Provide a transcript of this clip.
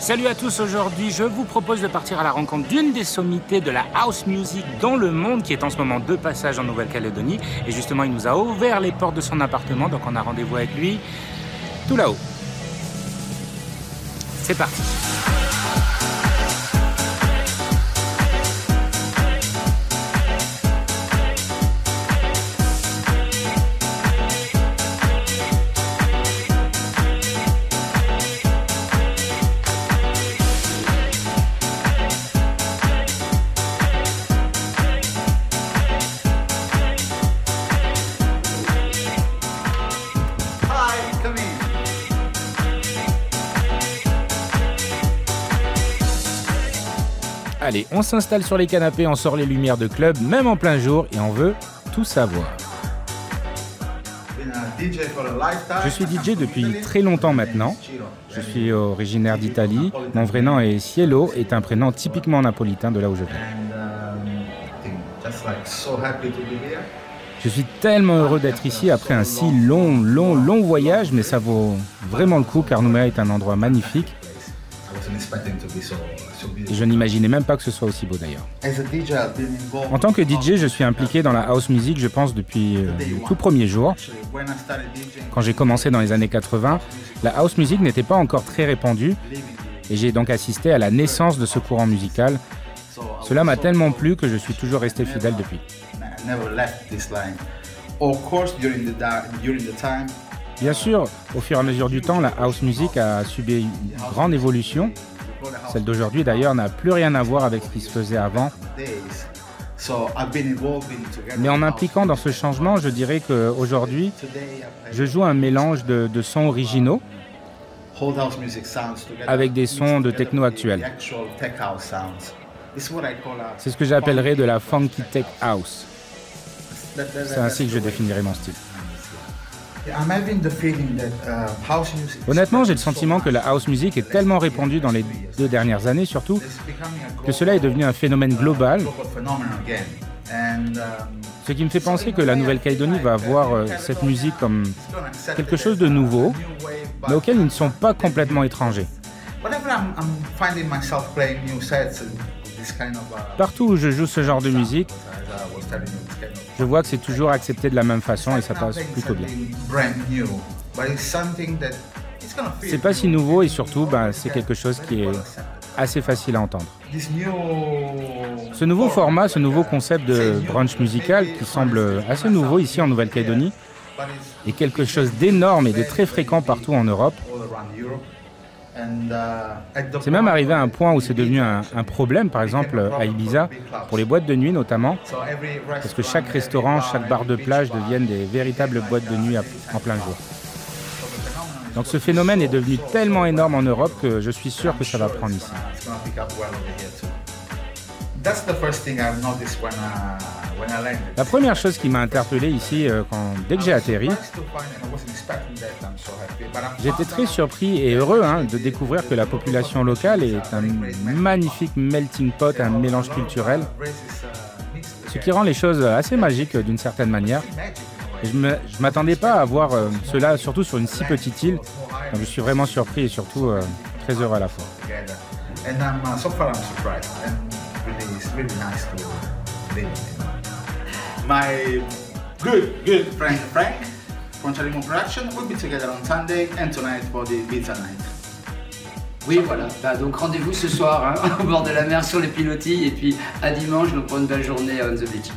Salut à tous, aujourd'hui je vous propose de partir à la rencontre d'une des sommités de la house music dans le monde qui est en ce moment de passage en Nouvelle-Calédonie et justement il nous a ouvert les portes de son appartement donc on a rendez-vous avec lui tout là-haut. C'est parti. Allez, on s'installe sur les canapés, on sort les lumières de club, même en plein jour, et on veut tout savoir. Je suis DJ depuis très longtemps maintenant. Je suis originaire d'Italie. Mon vrai nom est Cielo, est un prénom typiquement napolitain de là où je viens. Je suis tellement heureux d'être ici après un si long voyage, mais ça vaut vraiment le coup car Nouméa est un endroit magnifique. Et je n'imaginais même pas que ce soit aussi beau d'ailleurs. En tant que DJ, je suis impliqué dans la house music, je pense, depuis le tout premier jour. Quand j'ai commencé dans les années 80, la house music n'était pas encore très répandue et j'ai donc assisté à la naissance de ce courant musical. Cela m'a tellement plu que je suis toujours resté fidèle depuis. Bien sûr, au fur et à mesure du temps, la house music a subi une grande évolution. Celle d'aujourd'hui, d'ailleurs, n'a plus rien à voir avec ce qui se faisait avant. Mais en m'impliquant dans ce changement, je dirais qu'aujourd'hui, je joue un mélange de sons originaux avec des sons de techno actuels. C'est ce que j'appellerais de la funky tech house. C'est ainsi que je définirais mon style. Honnêtement, j'ai le sentiment que la house music est tellement répandue dans les 2 dernières années surtout, que cela est devenu un phénomène global. Ce qui me fait penser que la Nouvelle-Calédonie va voir cette musique comme quelque chose de nouveau, mais auquel ils ne sont pas complètement étrangers. Partout où je joue ce genre de musique, je vois que c'est toujours accepté de la même façon et ça passe plutôt bien. C'est pas si nouveau et surtout, c'est quelque chose qui est assez facile à entendre. Ce nouveau format, ce nouveau concept de brunch musical qui semble assez nouveau ici en Nouvelle-Calédonie est quelque chose d'énorme et de très fréquent partout en Europe. C'est même arrivé à un point où c'est devenu un problème, par exemple à Ibiza, pour les boîtes de nuit notamment, parce que chaque restaurant, chaque bar de plage deviennent des véritables boîtes de nuit en plein jour. Donc ce phénomène est devenu tellement énorme en Europe que je suis sûr que ça va prendre ici. La première chose qui m'a interpellé ici, dès que j'ai atterri, j'étais très surpris et heureux de découvrir que la population locale est un magnifique melting pot, un mélange culturel, ce qui rend les choses assez magiques d'une certaine manière. Et je ne m'attendais pas à voir cela, surtout sur une si petite île, donc je suis vraiment surpris et surtout très heureux à la fois. My good friend Frank from Chalimo Production will be together on Sunday and tonight for the pizza night. Oui, voilà. Donc rendez-vous ce soir au bord de la mer sur les pilotis et puis à dimanche pour une belle journée on the beach.